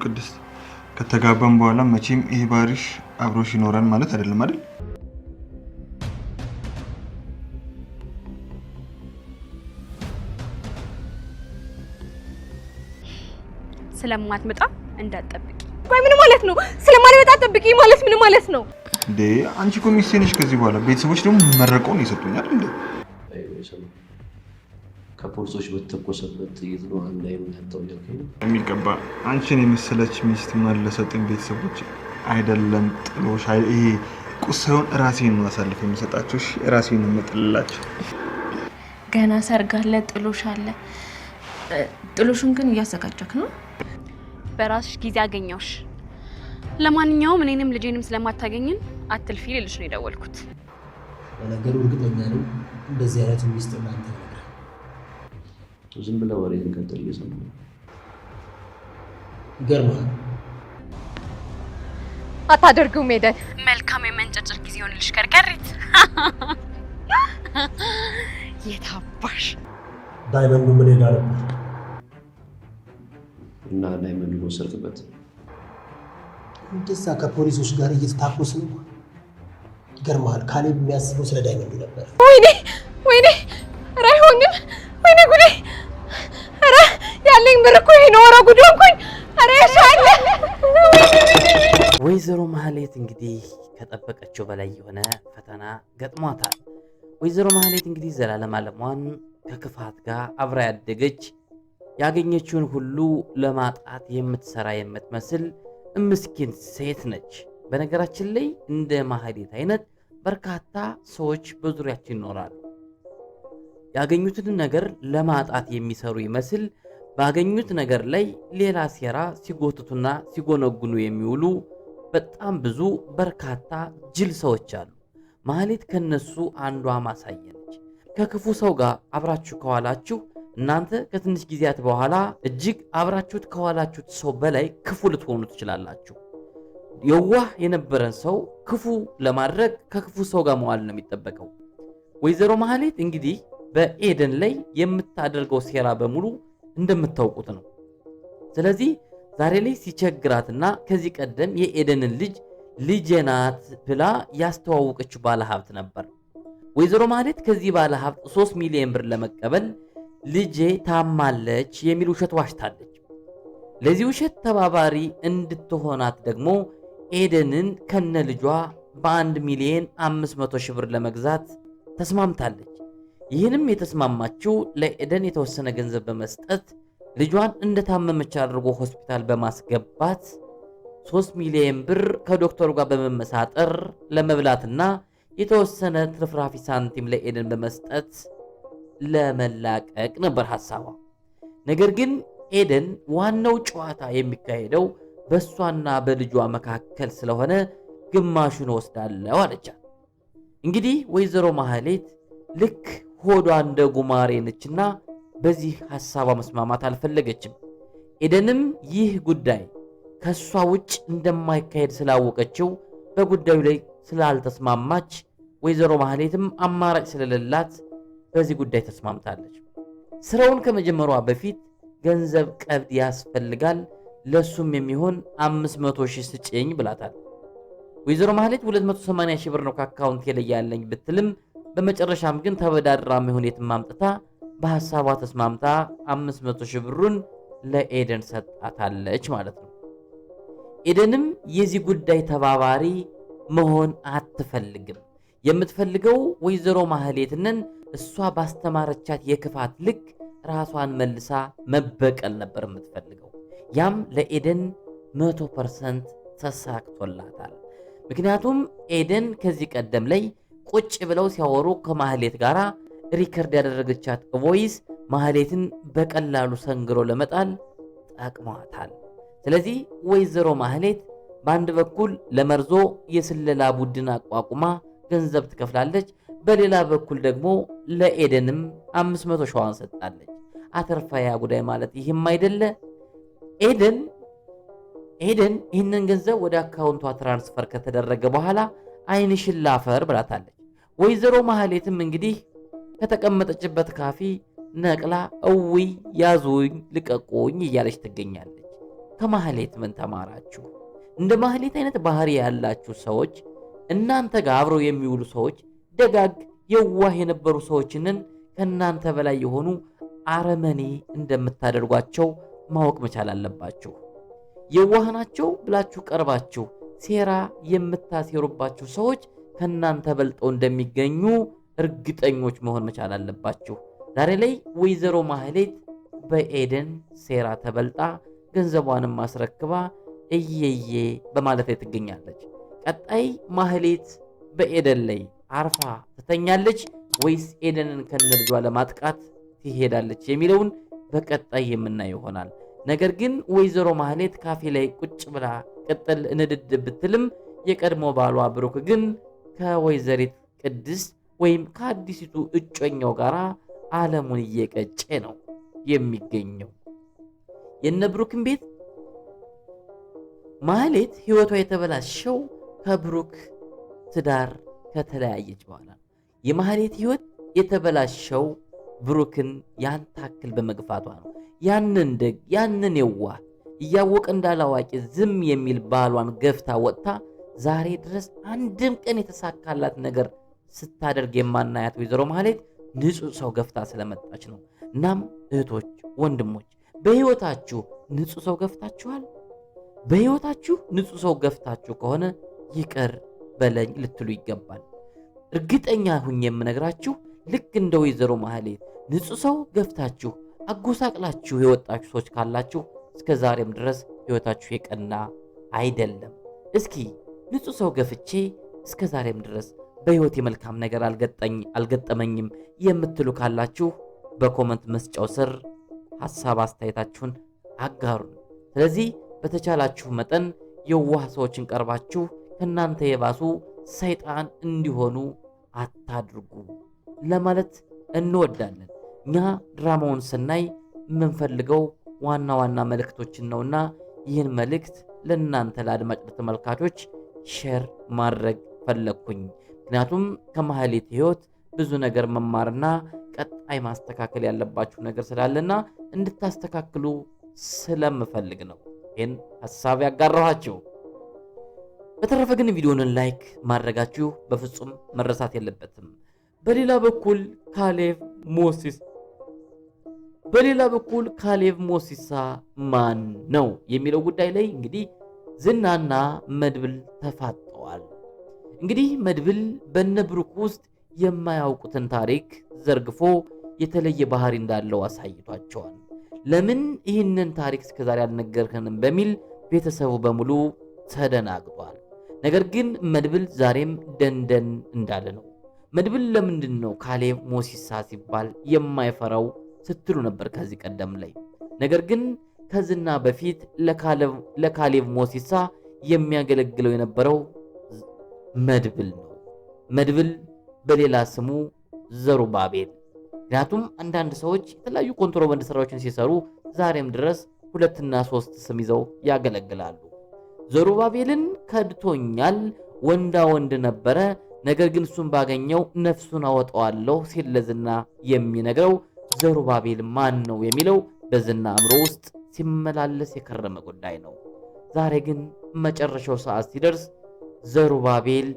ቅድስት ከተጋባን በኋላ መቼም ይሄ ባህሪሽ አብሮሽ ይኖራል ማለት አይደለም አይደል? ስለማትመጣ እንዳትጠብቂ። ቆይ ምን ማለት ነው? ስለማልመጣ ጠብቂ ማለት ምን ማለት ነው? እንዴ አንቺ እኮ ሚስቴ ነሽ ከዚህ በኋላ። ቤተሰቦች ደግሞ መረቀውን ይሰጡኛል እንዴ? ከፖሊሶች በተኮሰበት ጥይት ነው አንድ ላይ ያጣው ያልከኝ የሚገባ አንቺን የመሰለች ሚስት ማለሰጥን ቤተሰቦች አይደለም ጥሎሽ ይሄ ቁሳውን ራሴን ነው አሳልፈ የሚሰጣቸው። እሺ ራሴን ነው የምጥልላቸው። ገና ሰርጋለ ጥሎሽ አለ። ጥሎሹን ግን እያዘጋጀክ ነው? በራስሽ ጊዜ አገኘውሽ። ለማንኛውም እኔንም ልጄንም ስለማታገኝን አትልፊ ልልሽ ነው የደወልኩት። ለነገሩ እርግጠኛ ነኝ እንደዚህ አይነት ሚስጥር እናንተ ነው ዝም ብለው ወሬ ተከተል እየሰማሁ ይገርማል። አታደርጉም ሄደን መልካም የመንጨጭር ጊዜ ሆነልሽ ከርከሪት የታባሽ ዳይመንዱ ምን ይላል ነበር እና ዳይመንዱ ወሰድክበት እንደዛ ከፖሊሶች ጋር እየተታኮስ ነው። ይገርማል። ካሌብ የሚያስበው ስለ ዳይመንዱ ነበር። ወይኔ ኧረ አይሆንም። ወይኔ ጉዴ! ኧረ ያለኝ ብር እኮ ይሄ ነው። ኧረ ጉድ ሆንኩኝ። ኧረ ያሻለ ወይዘሮ ማህሌት እንግዲህ ከጠበቀችው በላይ የሆነ ፈተና ገጥሟታል። ወይዘሮ ማህሌት እንግዲህ ዘላለም አለሟን ከክፋት ጋር አብራ ያደገች ያገኘችውን ሁሉ ለማጣት የምትሰራ የምትመስል ምስኪን ሴት ነች። በነገራችን ላይ እንደ ማህሌት አይነት በርካታ ሰዎች በዙሪያችን ይኖራሉ። ያገኙትን ነገር ለማጣት የሚሰሩ ይመስል ባገኙት ነገር ላይ ሌላ ሴራ ሲጎትቱና ሲጎነጉኑ የሚውሉ በጣም ብዙ በርካታ ጅል ሰዎች አሉ። ማህሌት ከነሱ አንዷ ማሳያ ነች። ከክፉ ሰው ጋር አብራችሁ ከዋላችሁ እናንተ ከትንሽ ጊዜያት በኋላ እጅግ አብራችሁት ከዋላችሁት ሰው በላይ ክፉ ልትሆኑ ትችላላችሁ። የዋህ የነበረን ሰው ክፉ ለማድረግ ከክፉ ሰው ጋር መዋል ነው የሚጠበቀው። ወይዘሮ ማህሌት እንግዲህ በኤደን ላይ የምታደርገው ሴራ በሙሉ እንደምታውቁት ነው። ስለዚህ ዛሬ ላይ ሲቸግራትና ከዚህ ቀደም የኤደንን ልጄ ናት ብላ ያስተዋወቀችው ባለሀብት ነበር። ወይዘሮ ማህሌት ከዚህ ባለሀብት 3 ሚሊዮን ብር ለመቀበል ልጄ ታማለች የሚል ውሸት ዋሽታለች። ለዚህ ውሸት ተባባሪ እንድትሆናት ደግሞ ኤደንን ከነ ልጇ በ1 ሚሊዮን 500 ሺህ ብር ለመግዛት ተስማምታለች። ይህንም የተስማማችው ለኤደን የተወሰነ ገንዘብ በመስጠት ልጇን እንደታመመች አድርጎ ሆስፒታል በማስገባት 3 ሚሊዮን ብር ከዶክተሩ ጋር በመመሳጠር ለመብላትና የተወሰነ ትርፍራፊ ሳንቲም ለኤደን በመስጠት ለመላቀቅ ነበር ሐሳቧ። ነገር ግን ኤደን ዋናው ጨዋታ የሚካሄደው በሷና በልጇ መካከል ስለሆነ ግማሹን ወስዳለሁ አለቻት። እንግዲህ ወይዘሮ ማህሌት ልክ ሆዷ እንደ ጉማሬ ነችና በዚህ ሐሳቧ መስማማት አልፈለገችም። ኤደንም ይህ ጉዳይ ከሷ ውጭ እንደማይካሄድ ስላወቀችው በጉዳዩ ላይ ስላልተስማማች ወይዘሮ ማህሌትም አማራጭ ስለሌላት በዚህ ጉዳይ ተስማምታለች። ስራውን ከመጀመሯ በፊት ገንዘብ ቀብድ ያስፈልጋል፣ ለሱም የሚሆን 500 ሺህ ስጪኝ ብላታል። ወይዘሮ ማህሌት 280 ሺህ ብር ነው ከአካውንት ላይ ያለኝ ብትልም በመጨረሻም ግን ተበዳድራ ሁኔታን ማምጣታ በሐሳቧ ተስማምታ 500 ሺህ ብሩን ለኤደን ሰጣታለች ማለት ነው። ኤደንም የዚህ ጉዳይ ተባባሪ መሆን አትፈልግም። የምትፈልገው ወይዘሮ ማህሌትንን እሷ ባስተማረቻት የክፋት ልክ ራሷን መልሳ መበቀል ነበር የምትፈልገው። ያም ለኤደን 100% ተሳክቶላታል። ምክንያቱም ኤደን ከዚህ ቀደም ላይ ቁጭ ብለው ሲያወሩ ከማህሌት ጋራ ሪከርድ ያደረገቻት ቮይስ ማህሌትን በቀላሉ ሰንግሮ ለመጣል ጠቅሟታል። ስለዚህ ወይዘሮ ማህሌት በአንድ በኩል ለመርዞ የስለላ ቡድን አቋቁማ ገንዘብ ትከፍላለች፣ በሌላ በኩል ደግሞ ለኤደንም 500 ሺዋን ሰጣለች። አተርፋያ ጉዳይ ማለት ይህም አይደለ? ኤደን ይህንን ገንዘብ ወደ አካውንቷ ትራንስፈር ከተደረገ በኋላ አይንሽን ላፈር ብላታለች። ወይዘሮ ማህሌትም እንግዲህ ከተቀመጠችበት ካፊ ነቅላ እውይ ያዙኝ ልቀቁኝ እያለች ትገኛለች። ከማህሌት ምን ተማራችሁ? እንደ ማህሌት አይነት ባህሪ ያላችሁ ሰዎች፣ እናንተ ጋር አብረው የሚውሉ ሰዎች፣ ደጋግ የዋህ የነበሩ ሰዎችንን ከእናንተ በላይ የሆኑ አረመኔ እንደምታደርጓቸው ማወቅ መቻል አለባችሁ። የዋህ ናቸው ብላችሁ ቀርባችሁ ሴራ የምታሴሩባችሁ ሰዎች ከእናንተ በልጠው እንደሚገኙ እርግጠኞች መሆን መቻል አለባችሁ። ዛሬ ላይ ወይዘሮ ማህሌት በኤደን ሴራ ተበልጣ ገንዘቧንም አስረክባ እየዬ በማለት ላይ ትገኛለች። ቀጣይ ማህሌት በኤደን ላይ አርፋ ትተኛለች ወይስ ኤደንን ከነልጇ ለማጥቃት ትሄዳለች የሚለውን በቀጣይ የምናየው ይሆናል። ነገር ግን ወይዘሮ ማህሌት ካፌ ላይ ቁጭ ብላ ቅጥል እንድድ ብትልም የቀድሞ ባሏ ብሩክ ግን ከወይዘሪት ቅድስት ወይም ከአዲሲቱ እጮኛው ጋር ዓለሙን እየቀጨ ነው የሚገኘው። የነ ብሩክን ቤት ማህሌት ህይወቷ የተበላሸው ከብሩክ ትዳር ከተለያየች በኋላ የማህሌት ህይወት የተበላሸው ብሩክን ያን ታክል በመግፋቷ ነው። ያንን ደግ ያንን የዋህ እያወቀ እንዳላዋቂ ዝም የሚል ባሏን ገፍታ ወጥታ ዛሬ ድረስ አንድም ቀን የተሳካላት ነገር ስታደርግ የማናያት ወይዘሮ ማህሌት ንጹህ ሰው ገፍታ ስለመጣች ነው። እናም እህቶች፣ ወንድሞች በህይወታችሁ ንጹህ ሰው ገፍታችኋል? በህይወታችሁ ንጹህ ሰው ገፍታችሁ ከሆነ ይቅር በለኝ ልትሉ ይገባል። እርግጠኛ ሁኝ የምነግራችሁ ልክ እንደ ወይዘሮ ማህሌት ንጹህ ሰው ገፍታችሁ አጎሳቅላችሁ የወጣችሁ ሰዎች ካላችሁ እስከ ዛሬም ድረስ ህይወታችሁ የቀና አይደለም። እስኪ ንጹህ ሰው ገፍቼ እስከ ዛሬም ድረስ በህይወት የመልካም ነገር አልገጠመኝም የምትሉ ካላችሁ በኮመንት መስጫው ስር ሐሳብ አስተያየታችሁን አጋሩን። ስለዚህ በተቻላችሁ መጠን የዋህ ሰዎችን ቀርባችሁ ከናንተ የባሱ ሰይጣን እንዲሆኑ አታድርጉ ለማለት እንወዳለን። እኛ ድራማውን ስናይ የምንፈልገው ዋና ዋና መልእክቶችን ነውና ይህን መልእክት ለእናንተ ለአድማጭ ተመልካቾች ሼር ማድረግ ፈለግኩኝ። ምክንያቱም ከማህሌት ህይወት ብዙ ነገር መማርና ቀጣይ ማስተካከል ያለባችሁ ነገር ስላለና እንድታስተካክሉ ስለምፈልግ ነው ይህን ሐሳብ ያጋራኋችሁ። በተረፈ ግን ቪዲዮውን ላይክ ማድረጋችሁ በፍጹም መረሳት የለበትም። በሌላ በኩል ካሌብ ሞሲሳ ማን ነው የሚለው ጉዳይ ላይ እንግዲህ ዝናና መድብል ተፋጠዋል። እንግዲህ መድብል በነብሩክ ውስጥ የማያውቁትን ታሪክ ዘርግፎ የተለየ ባህሪ እንዳለው አሳይቷቸዋል። ለምን ይህንን ታሪክ እስከዛሬ አልነገርከንም በሚል ቤተሰቡ በሙሉ ተደናግጧል። ነገር ግን መድብል ዛሬም ደንደን እንዳለ ነው። መድብል ለምንድን ነው ካሌብ ሞሲሳ ሲባል የማይፈራው ስትሉ ነበር ከዚህ ቀደም ላይ። ነገር ግን ከዝና በፊት ለካሌብ ሞሲሳ የሚያገለግለው የነበረው መድብል ነው። መድብል በሌላ ስሙ ዘሩባቤል። ምክንያቱም አንዳንድ ሰዎች የተለያዩ ኮንትሮባንድ ስራዎችን ሲሰሩ ዛሬም ድረስ 2 እና 3 ስም ይዘው ያገለግላሉ። ዘሩባቤልን ከድቶኛል፣ ወንዳ ወንድ ነበረ፣ ነገር ግን እሱን ባገኘው ነፍሱን አወጣዋለሁ ሲል ለዝና የሚነግረው ዘሩባቤል ማን ነው የሚለው በዝና አእምሮ ውስጥ ሲመላለስ የከረመ ጉዳይ ነው። ዛሬ ግን መጨረሻው ሰዓት ሲደርስ ዘሩባቤል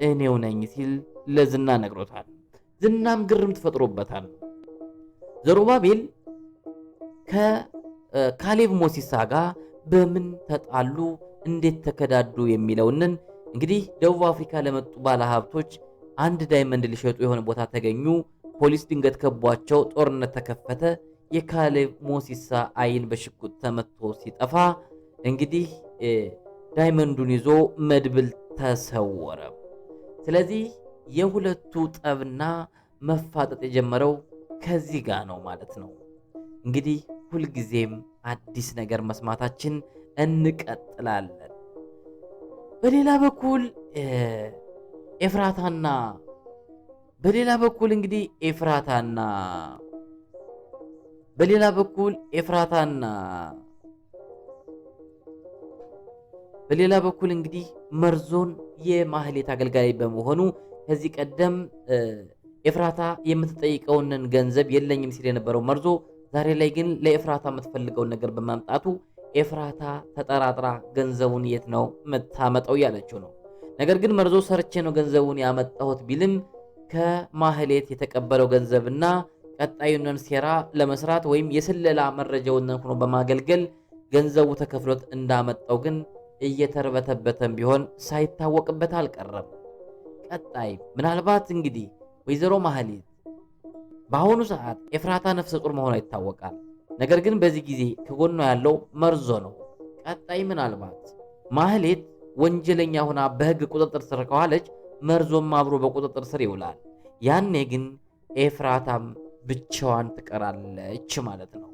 እኔው ነኝ ሲል ለዝና ነግሮታል። ዝናም ግርም ተፈጥሮበታል። ዘሩባቤል ከካሌብ ሞሲሳ ጋር በምን ተጣሉ፣ እንዴት ተከዳዱ የሚለውንን እንግዲህ ደቡብ አፍሪካ ለመጡ ባለሀብቶች አንድ ዳይመንድ ሊሸጡ የሆነ ቦታ ተገኙ። ፖሊስ ድንገት ከቧቸው ጦርነት ተከፈተ። የካሌብ ሞሲሳ አይን በሽጉጥ ተመቶ ሲጠፋ እንግዲህ ዳይመንዱን ይዞ መድብል ተሰወረ። ስለዚህ የሁለቱ ጠብና መፋጠጥ የጀመረው ከዚህ ጋር ነው ማለት ነው። እንግዲህ ሁልጊዜም አዲስ ነገር መስማታችን እንቀጥላለን። በሌላ በኩል ኤፍራታና እንግዲህ መርዞን የማህሌት አገልጋይ በመሆኑ ከዚህ ቀደም ኤፍራታ የምትጠይቀውን ገንዘብ የለኝም ሲል የነበረው መርዞ ዛሬ ላይ ግን ለኤፍራታ የምትፈልገውን ነገር በማምጣቱ ኤፍራታ ተጠራጥራ ገንዘቡን የት ነው የምታመጣው ያለችው ነው። ነገር ግን መርዞ ሰርቼ ነው ገንዘቡን ያመጣሁት ቢልም ከማህሌት የተቀበለው ገንዘብና ቀጣዩን ሴራ ለመስራት ወይም የስለላ መረጃውን ሆኖ በማገልገል ገንዘቡ ተከፍሎት እንዳመጣው ግን እየተርበተበተም ቢሆን ሳይታወቅበት አልቀረም። ቀጣይ ምናልባት እንግዲህ ወይዘሮ ማህሌት በአሁኑ ሰዓት ኤፍራታ ነፍሰ ጡር መሆኗ ይታወቃል። ነገር ግን በዚህ ጊዜ ከጎኗ ያለው መርዞ ነው። ቀጣይ ምናልባት ማህሌት ወንጀለኛ ሆና በህግ ቁጥጥር ስር ከዋለች መርዞም አብሮ በቁጥጥር ስር ይውላል። ያኔ ግን ኤፍራታም ብቻዋን ትቀራለች ማለት ነው።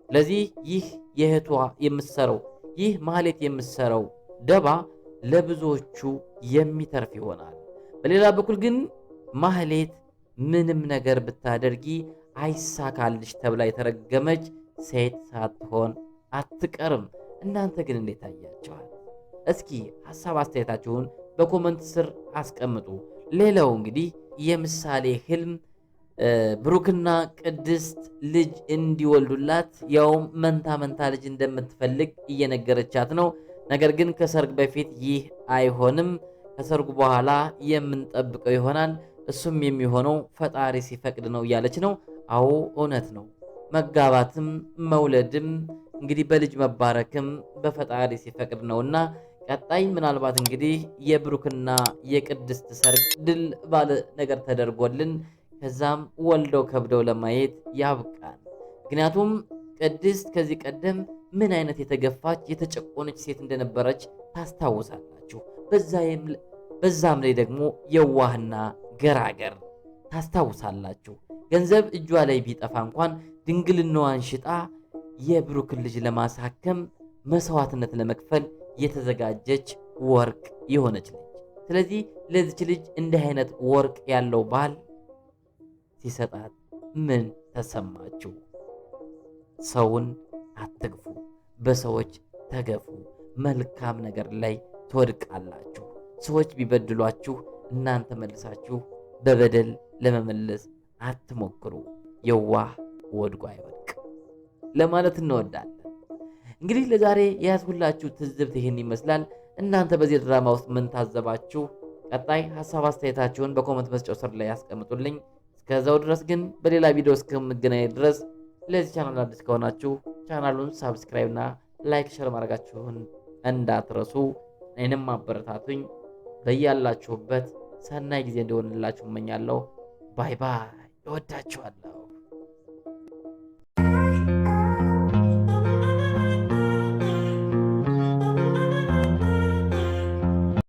ስለዚህ ይህ የእህቷ የምትሰራው ይህ ማህሌት የምትሰራው ደባ ለብዙዎቹ የሚተርፍ ይሆናል። በሌላ በኩል ግን ማህሌት ምንም ነገር ብታደርጊ አይሳካልሽ ተብላ የተረገመች ሴት ሳትሆን አትቀርም። እናንተ ግን እንዴት ታያችኋል? እስኪ ሐሳብ አስተያየታችሁን በኮመንት ስር አስቀምጡ። ሌላው እንግዲህ የምሳሌ ህልም ብሩክና ቅድስት ልጅ እንዲወልዱላት ያውም መንታ ልጅ እንደምትፈልግ እየነገረቻት ነው። ነገር ግን ከሰርግ በፊት ይህ አይሆንም፣ ከሰርጉ በኋላ የምንጠብቀው ይሆናል፣ እሱም የሚሆነው ፈጣሪ ሲፈቅድ ነው እያለች ነው። አዎ እውነት ነው። መጋባትም መውለድም እንግዲህ በልጅ መባረክም በፈጣሪ ሲፈቅድ ነውና ቀጣይ ምናልባት እንግዲህ የብሩክና የቅድስት ሰርግ ድል ባለ ነገር ተደርጎልን ከዛም ወልደው ከብደው ለማየት ያብቃል። ምክንያቱም ቅድስት ከዚህ ቀደም ምን አይነት የተገፋች የተጨቆነች ሴት እንደነበረች ታስታውሳላችሁ። በዛም ላይ ደግሞ የዋህና ገራገር ታስታውሳላችሁ። ገንዘብ እጇ ላይ ቢጠፋ እንኳን ድንግልናዋን ሽጣ የብሩክን ልጅ ለማሳከም መስዋዕትነት ለመክፈል የተዘጋጀች ወርቅ የሆነች ልጅ። ስለዚህ ለዚች ልጅ እንዲህ አይነት ወርቅ ያለው ባል ሲሰጣት ምን ተሰማችሁ? ሰውን አትግፉ፣ በሰዎች ተገፉ። መልካም ነገር ላይ ትወድቃላችሁ። ሰዎች ቢበድሏችሁ እናንተ መልሳችሁ በበደል ለመመለስ አትሞክሩ። የዋህ ወድቆ አይወድቅ ለማለት እንወዳለን። እንግዲህ ለዛሬ የያዝሁላችሁ ትዝብት ይህን ይመስላል። እናንተ በዚህ ድራማ ውስጥ ምን ታዘባችሁ? ቀጣይ ሐሳብ አስተያየታችሁን በኮመንት መስጫው ስር ላይ ያስቀምጡልኝ። እስከዛው ድረስ ግን በሌላ ቪዲዮ እስከምገናኝ ድረስ ለዚህ ቻናል አዲስ ከሆናችሁ ቻናሉን ሳብስክራይብ እና ላይክ ሸር ማድረጋችሁን እንዳትረሱ። እኔንም አበረታቱኝ። በያላችሁበት ሰናይ ጊዜ እንደሆንላችሁ እመኛለሁ። ባይ ባይ። እወዳችኋለሁ።